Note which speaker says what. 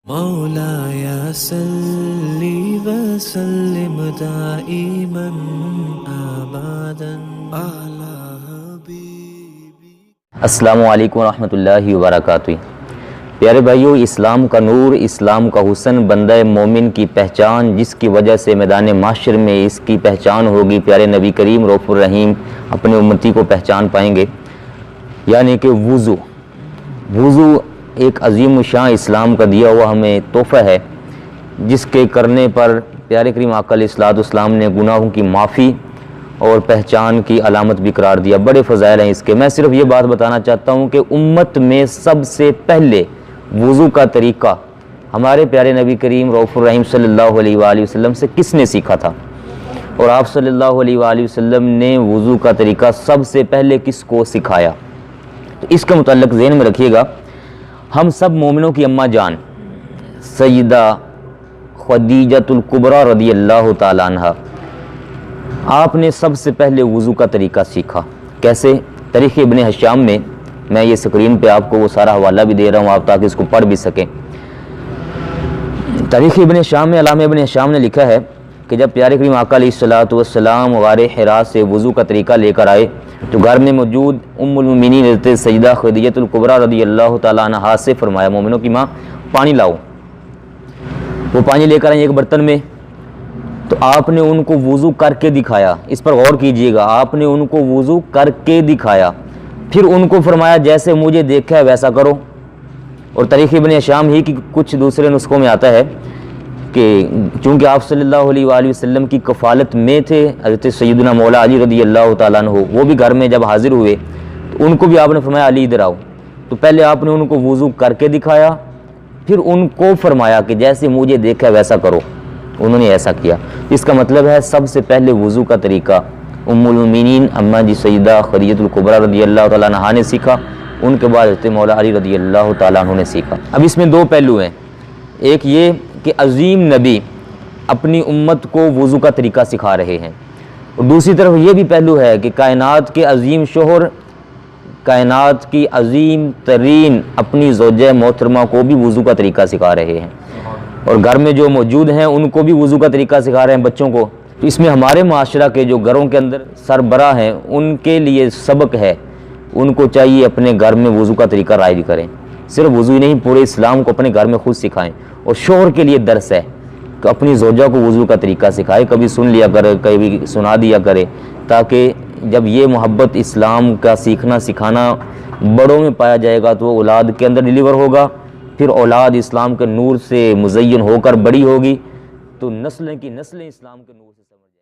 Speaker 1: مولاي صل وسلم دائما ابدا على حبيبي۔
Speaker 2: السلام علیکم ورحمۃ اللہ وبرکاتہ۔ پیارے بھائیو، اسلام کا نور، اسلام کا حسن، بندہ مومن کی پہچان، جس کی وجہ سے میدان محشر میں اس کی پہچان ہوگی، پیارے نبی کریم رؤوف الرحیم اپنے امتی کو پہچان پائیں گے، یعنی کہ وضو ایک عظیم الشان اسلام کا دیا ہوا ہمیں تحفہ ہے، جس کے کرنے پر پیارے کریم آقا علیہ الصلوۃ والسلام نے گناہوں کی معافی اور پہچان کی علامت بھی قرار دیا۔ بڑے فضائل ہیں اس کے۔ میں صرف یہ بات بتانا چاہتا ہوں کہ امت میں سب سے پہلے وضو کا طریقہ ہمارے پیارے نبی کریم رؤوف الرحیم صلی اللہ علیہ وآلہ وسلم سے کس نے سیکھا تھا، اور آپ صلی اللہ علیہ وآلہ وسلم نے وضو کا طریقہ سب سے پہلے کس کو سکھایا؟ تو اس کا متعلق ذہن میں رکھیے گا۔ ہم سب مومنوں کی اماں جان سیدہ خدیجۃ الکبریٰ رضی اللہ تعالیٰ عنہ، آپ نے سب سے پہلے وضو کا طریقہ سیکھا۔ کیسے؟ تاریخ ابن ہشام میں یہ اسکرین پہ آپ کو وہ سارا حوالہ بھی دے رہا ہوں آپ تاکہ اس کو پڑھ بھی سکیں۔ تاریخ ابن ہشام میں علامہ ابن ہشام نے لکھا ہے کہ جب پیارے کریم آقا علیہ الصلوۃ والسلام غار حرا سے وضو کا طریقہ لے کر آئے تو گھر میں موجود ام المؤمنین حضرت سیدہ خدیجۃ الکبریٰ رضی اللہ تعالیٰ عنہا سے فرمایا، مومنوں کی ماں، پانی لاؤ۔ وہ پانی لے کر آئیں ایک برتن میں، تو آپ نے ان کو وضو کر کے دکھایا۔ اس پر غور کیجئے گا، آپ نے ان کو وضو کر کے دکھایا، پھر ان کو فرمایا جیسے مجھے دیکھا ہے ویسا کرو۔ اور تاریخ ابن ہشام ہی کی کچھ دوسرے نسخوں میں آتا ہے کہ چونکہ آپ صلی اللہ علیہ وآلہ وسلم کی کفالت میں تھے حضرت سیدنا مولا علی رضی اللہ تعالیٰ عنہ، وہ بھی گھر میں جب حاضر ہوئے تو ان کو بھی آپ نے فرمایا علی ادھر آؤ۔ تو پہلے آپ نے ان کو وضو کر کے دکھایا، پھر ان کو فرمایا کہ جیسے مجھے دیکھا ویسا کرو۔ انہوں نے ایسا کیا۔ اس کا مطلب ہے سب سے پہلے وضو کا طریقہ ام المؤمنین اماں جی سیدہ خدیجۃ الکبریٰ رضی اللہ تعالیٰ عنہا نے سیکھا، ان کے بعد حضرت مولا علی رضی اللہ تعالیٰ عنہ نے سیکھا۔ اب اس میں دو پہلو ہیں، ایک یہ کہ عظیم نبی اپنی امت کو وضو کا طریقہ سکھا رہے ہیں، اور دوسری طرف یہ بھی پہلو ہے کہ کائنات کے عظیم شوہر، کائنات کی عظیم ترین اپنی زوجہ محترمہ کو بھی وضو کا طریقہ سکھا رہے ہیں، اور گھر میں جو موجود ہیں ان کو بھی وضو کا طریقہ سکھا رہے ہیں بچوں کو۔ تو اس میں ہمارے معاشرہ کے جو گھروں کے اندر سربراہ ہیں ان کے لیے سبق ہے، ان کو چاہیے اپنے گھر میں وضو کا طریقہ رائج کریں۔ صرف وضو ہی نہیں، پورے اسلام کو اپنے گھر میں خود سکھائیں، اور شوہر کے لیے درس ہے کہ اپنی زوجہ کو وضو کا طریقہ سکھائے، کبھی سن لیا کرے، کبھی سنا دیا کرے، تاکہ جب یہ محبت اسلام کا سیکھنا سکھانا بڑوں میں پایا جائے گا تو وہ اولاد کے اندر ڈیلیور ہوگا، پھر اولاد اسلام کے نور سے مزین ہو کر بڑی ہوگی، تو نسلیں کی نسلیں اسلام کے نور سے سمجھ